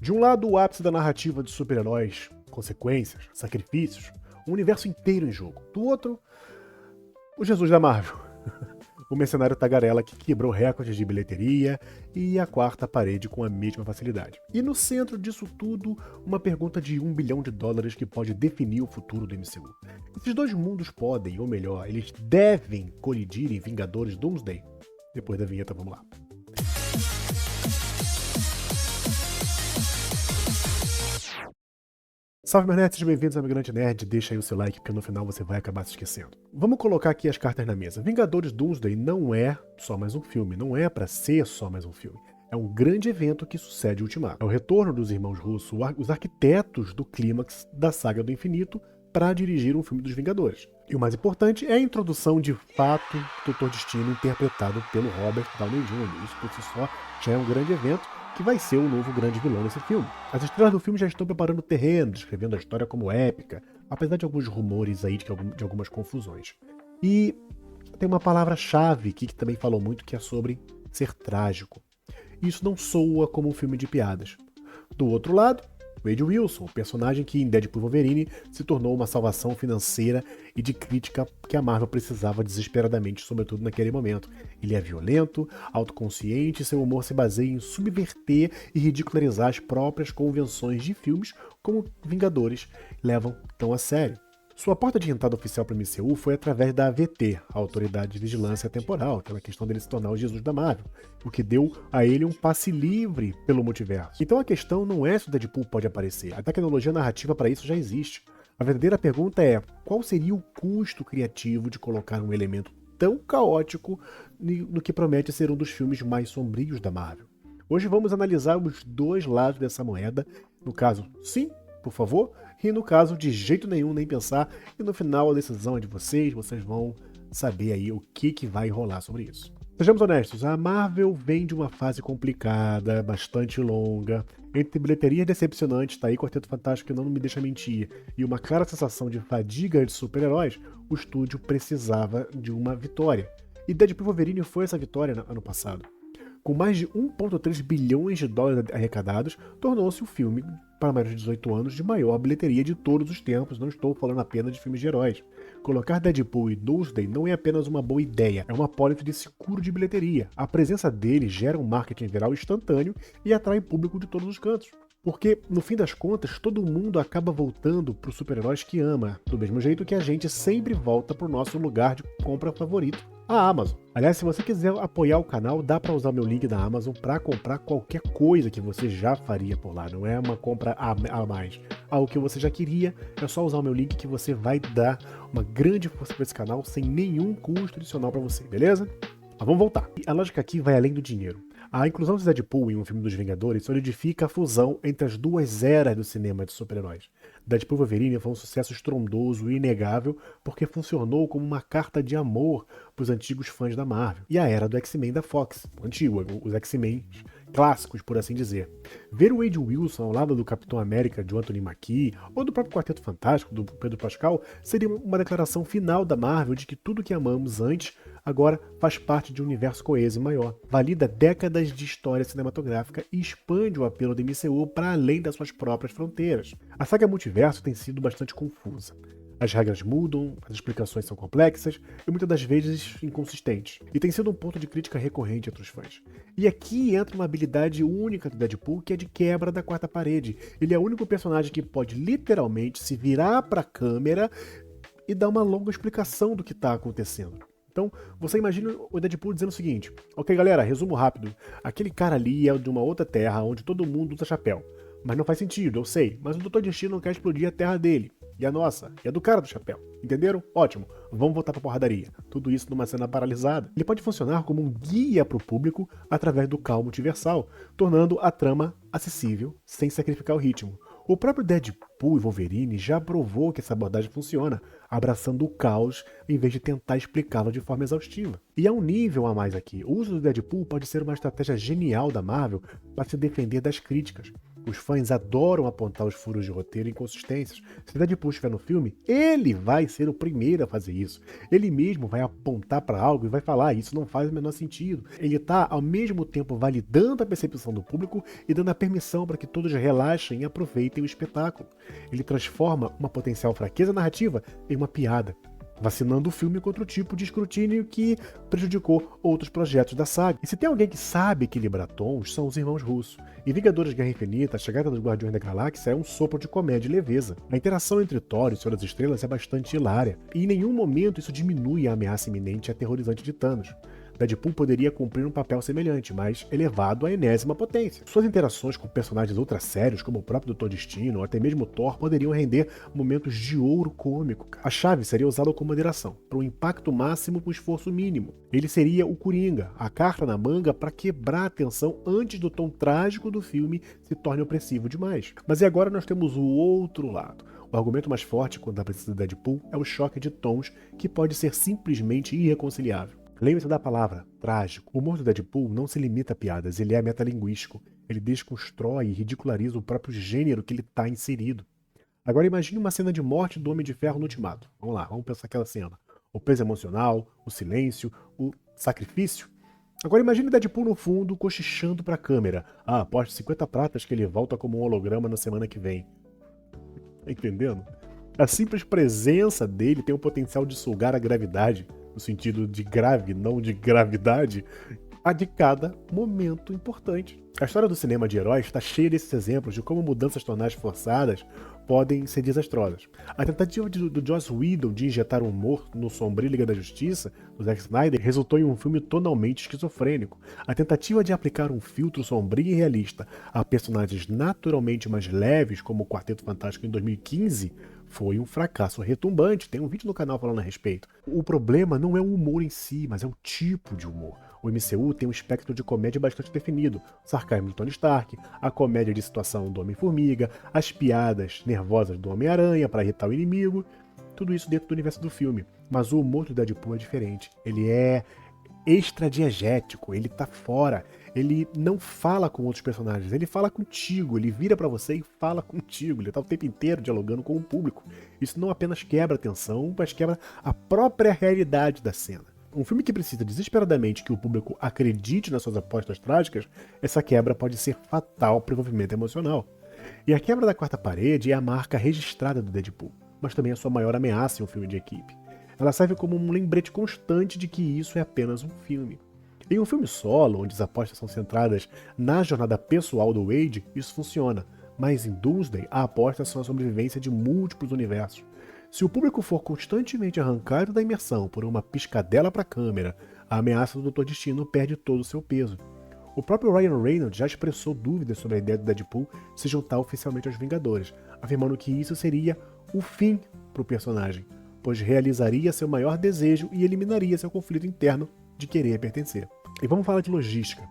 De um lado, o ápice da narrativa de super-heróis, consequências, sacrifícios, um universo inteiro em jogo. Do outro, o Jesus da Marvel. O mercenário tagarela que quebrou recordes de bilheteria e a quarta parede com a mesma facilidade. E no centro disso tudo, uma pergunta de $1 bilhão que pode definir o futuro do MCU. Esses dois mundos podem, ou melhor, eles devem colidir em Vingadores Doomsday. Depois da vinheta, vamos lá. Salve, meus nerds, sejam bem-vindos ao Migrante Nerd. Deixa aí o seu like, porque no final você vai acabar se esquecendo. Vamos colocar aqui as cartas na mesa. Vingadores Doomsday não é só mais um filme, não é pra ser só mais um filme. É um grande evento que sucede Ultimato. É o retorno dos irmãos Russo, os arquitetos do clímax da Saga do Infinito, para dirigir um filme dos Vingadores. E o mais importante é a introdução de fato do Doutor Destino interpretado pelo Robert Downey Jr. Isso por si só já é um grande evento, que vai ser o novo grande vilão desse filme. As estrelas do filme já estão preparando o terreno, descrevendo a história como épica, apesar de alguns rumores aí de algumas confusões. E tem uma palavra-chave aqui que também falou muito, que é sobre ser trágico. Isso não soa como um filme de piadas. Do outro lado, Wade Wilson, o personagem que em Deadpool e Wolverine se tornou uma salvação financeira e de crítica que a Marvel precisava desesperadamente, sobretudo naquele momento. Ele é violento, autoconsciente e seu humor se baseia em subverter e ridicularizar as próprias convenções de filmes como Vingadores levam tão a sério. Sua porta de entrada oficial para o MCU foi através da AVT, a Autoridade de Vigilância Temporal, aquela questão dele se tornar o Jesus da Marvel, o que deu a ele um passe livre pelo multiverso. Então a questão não é se o Deadpool pode aparecer, a tecnologia narrativa para isso já existe. A verdadeira pergunta é, qual seria o custo criativo de colocar um elemento tão caótico no que promete ser um dos filmes mais sombrios da Marvel? Hoje vamos analisar os dois lados dessa moeda, no caso, sim, por favor, e no caso, de jeito nenhum, nem pensar, e no final a decisão é de vocês vão saber aí o que vai rolar sobre isso. Sejamos honestos, a Marvel vem de uma fase complicada, bastante longa, entre bilheterias decepcionantes, tá aí Quarteto Fantástico que não me deixa mentir, e uma clara sensação de fadiga de super-heróis, o estúdio precisava de uma vitória. E Deadpool e Wolverine foi essa vitória no ano passado. Com mais de $1,3 bilhões arrecadados, tornou-se o filme para maiores de 18 anos de maior bilheteria de todos os tempos, não estou falando apenas de filmes de heróis. Colocar Deadpool e Doomsday não é apenas uma boa ideia, é uma pólice de seguro de bilheteria. A presença dele gera um marketing viral instantâneo e atrai público de todos os cantos. Porque, no fim das contas, todo mundo acaba voltando para os super-heróis que ama, do mesmo jeito que a gente sempre volta para o nosso lugar de compra favorito, a Amazon. Aliás, se você quiser apoiar o canal, dá para usar o meu link da Amazon para comprar qualquer coisa que você já faria por lá. Não é uma compra a mais. Algo que você já queria, é só usar o meu link que você vai dar uma grande força para esse canal sem nenhum custo adicional para você, beleza? Mas vamos voltar. A lógica aqui vai além do dinheiro. A inclusão de Deadpool em um filme dos Vingadores solidifica a fusão entre as duas eras do cinema de super-heróis. Deadpool e Wolverine foi um sucesso estrondoso e inegável porque funcionou como uma carta de amor para os antigos fãs da Marvel. E a era do X-Men da Fox, antigo, os X-Men clássicos, por assim dizer. Ver o Wade Wilson ao lado do Capitão América de Anthony Mackie ou do próprio Quarteto Fantástico do Pedro Pascal seria uma declaração final da Marvel de que tudo que amamos antes agora faz parte de um universo coeso e maior. Valida décadas de história cinematográfica e expande o apelo do MCU para além das suas próprias fronteiras. A saga Multiverso tem sido bastante confusa. As regras mudam, as explicações são complexas e muitas das vezes inconsistentes. E tem sido um ponto de crítica recorrente entre os fãs. E aqui entra uma habilidade única do Deadpool, que é de quebra da quarta parede. Ele é o único personagem que pode literalmente se virar para a câmera e dar uma longa explicação do que está acontecendo. Então, você imagina o Deadpool dizendo o seguinte: ok, galera, resumo rápido. Aquele cara ali é de uma outra terra onde todo mundo usa chapéu. Mas não faz sentido, eu sei. Mas o Doutor Destino não quer explodir a terra dele. E a nossa. E a do cara do chapéu. Entenderam? Ótimo. Vamos voltar pra porradaria. Tudo isso numa cena paralisada. Ele pode funcionar como um guia pro público através do caos multiversal, tornando a trama acessível, sem sacrificar o ritmo. O próprio Deadpool e Wolverine já provou que essa abordagem funciona, abraçando o caos em vez de tentar explicá-lo de forma exaustiva. E há um nível a mais aqui. O uso do Deadpool pode ser uma estratégia genial da Marvel para se defender das críticas. Os fãs adoram apontar os furos de roteiro e inconsistências. Se Deadpool estiver no filme, ele vai ser o primeiro a fazer isso. Ele mesmo vai apontar para algo e vai falar: isso não faz o menor sentido. Ele está, ao mesmo tempo, validando a percepção do público e dando a permissão para que todos relaxem e aproveitem o espetáculo. Ele transforma uma potencial fraqueza narrativa em uma piada, vacinando o filme contra o tipo de escrutínio que prejudicou outros projetos da saga. E se tem alguém que sabe equilibrar tons, são os irmãos Russo. Em Vingadores Guerra Infinita, a chegada dos Guardiões da Galáxia é um sopro de comédia e leveza. A interação entre Thor e Senhor das Estrelas é bastante hilária, e em nenhum momento isso diminui a ameaça iminente e aterrorizante de Thanos. Deadpool poderia cumprir um papel semelhante, mas elevado à enésima potência. Suas interações com personagens ultra sérios, como o próprio Doutor Destino ou até mesmo Thor, poderiam render momentos de ouro cômico. A chave seria usá-lo com moderação, para um impacto máximo com esforço mínimo. Ele seria o Coringa, a carta na manga para quebrar a tensão antes do tom trágico do filme se torne opressivo demais. Mas e agora nós temos o outro lado. O argumento mais forte quando a presença de Deadpool é o choque de tons, que pode ser simplesmente irreconciliável. Lembre-se da palavra, trágico. O humor do Deadpool não se limita a piadas, ele é metalinguístico. Ele desconstrói e ridiculariza o próprio gênero que ele está inserido. Agora imagine uma cena de morte do Homem de Ferro no Ultimato. Vamos lá, vamos pensar aquela cena. O peso emocional, o silêncio, o sacrifício. Agora imagine Deadpool no fundo, cochichando para a câmera. Ah, aposte 50 pratas que ele volta como um holograma na semana que vem. Tá entendendo? A simples presença dele tem o potencial de sugar a gravidade, no sentido de grave, não de gravidade, a de cada momento importante. A história do cinema de heróis está cheia desses exemplos de como mudanças tonais forçadas podem ser desastrosas. A tentativa do Joss Whedon de injetar humor no sombrio Liga da Justiça, do Zack Snyder, resultou em um filme tonalmente esquizofrênico. A tentativa de aplicar um filtro sombrio e realista a personagens naturalmente mais leves, como o Quarteto Fantástico em 2015, foi um fracasso retumbante. Tem um vídeo no canal falando a respeito. O problema não é o humor em si, mas é o tipo de humor. O MCU tem um espectro de comédia bastante definido. O sarcasmo do Tony Stark, a comédia de situação do Homem-Formiga, as piadas nervosas do Homem-Aranha para irritar o inimigo. Tudo isso dentro do universo do filme. Mas o humor do Deadpool é diferente. Ele é extradiegético, ele tá fora. Ele não fala com outros personagens, ele fala contigo, ele vira pra você e fala contigo, ele tá o tempo inteiro dialogando com o público. Isso não apenas quebra a tensão, mas quebra a própria realidade da cena. Um filme que precisa desesperadamente que o público acredite nas suas apostas trágicas, essa quebra pode ser fatal para o envolvimento emocional. E a quebra da quarta parede é a marca registrada do Deadpool, mas também a sua maior ameaça em um filme de equipe. Ela serve como um lembrete constante de que isso é apenas um filme. Em um filme solo, onde as apostas são centradas na jornada pessoal do Wade, isso funciona, mas em Doomsday a aposta é só a sobrevivência de múltiplos universos. Se o público for constantemente arrancado da imersão por uma piscadela para a câmera, a ameaça do Doutor Destino perde todo o seu peso. O próprio Ryan Reynolds já expressou dúvidas sobre a ideia do Deadpool se juntar oficialmente aos Vingadores, afirmando que isso seria o fim para o personagem, pois realizaria seu maior desejo e eliminaria seu conflito interno de querer pertencer. E vamos falar de logística.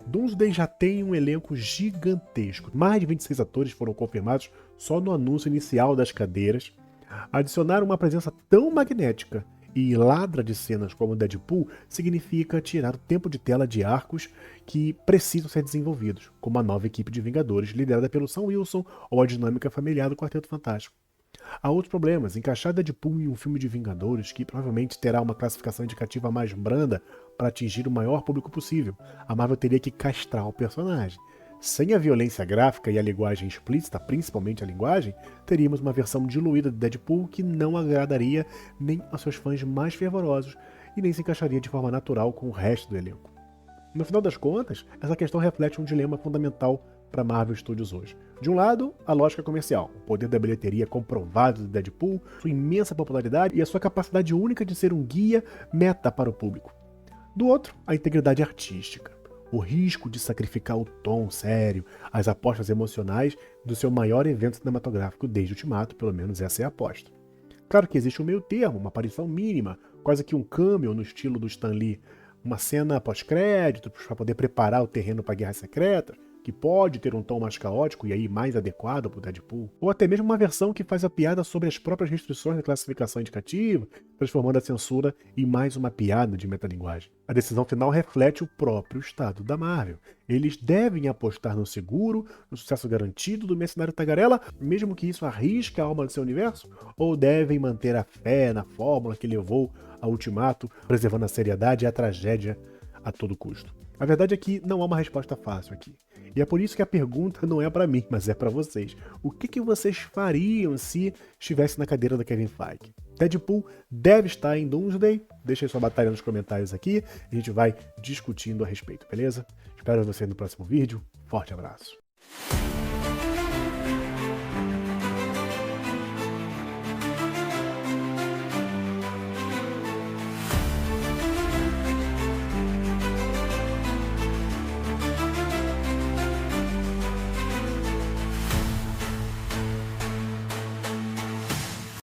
Doomsday já tem um elenco gigantesco. Mais de 26 atores foram confirmados só no anúncio inicial das cadeiras. Adicionar uma presença tão magnética e ladra de cenas como Deadpool significa tirar o tempo de tela de arcos que precisam ser desenvolvidos, como a nova equipe de Vingadores liderada pelo Sam Wilson ou a dinâmica familiar do Quarteto Fantástico. Há outros problemas. Encaixar Deadpool em um filme de Vingadores, que provavelmente terá uma classificação indicativa mais branda para atingir o maior público possível, a Marvel teria que castrar o personagem. Sem a violência gráfica e a linguagem explícita, principalmente a linguagem, teríamos uma versão diluída de Deadpool que não agradaria nem aos seus fãs mais fervorosos e nem se encaixaria de forma natural com o resto do elenco. No final das contas, essa questão reflete um dilema fundamental para Marvel Studios hoje. De um lado, a lógica comercial, o poder da bilheteria comprovado de Deadpool, sua imensa popularidade e a sua capacidade única de ser um guia meta para o público. Do outro, a integridade artística, o risco de sacrificar o tom sério, as apostas emocionais do seu maior evento cinematográfico desde Ultimato, pelo menos essa é a aposta. Claro que existe um meio termo, uma aparição mínima, quase que um cameo no estilo do Stan Lee, uma cena pós-crédito para poder preparar o terreno para Guerras Secretas, que pode ter um tom mais caótico e aí mais adequado para o Deadpool, ou até mesmo uma versão que faz a piada sobre as próprias restrições da classificação indicativa, transformando a censura em mais uma piada de metalinguagem. A decisão final reflete o próprio estado da Marvel. Eles devem apostar no seguro, no sucesso garantido do Mercenário Tagarela, mesmo que isso arrisque a alma do seu universo, ou devem manter a fé na fórmula que levou ao Ultimato, preservando a seriedade e a tragédia a todo custo. A verdade é que não há uma resposta fácil aqui. E é por isso que a pergunta não é para mim, mas é para vocês. O que vocês fariam se estivesse na cadeira do Kevin Feige? Deadpool deve estar em Doomsday? Deixa aí sua batalha nos comentários aqui, a gente vai discutindo a respeito, beleza? Espero você no próximo vídeo. Forte abraço.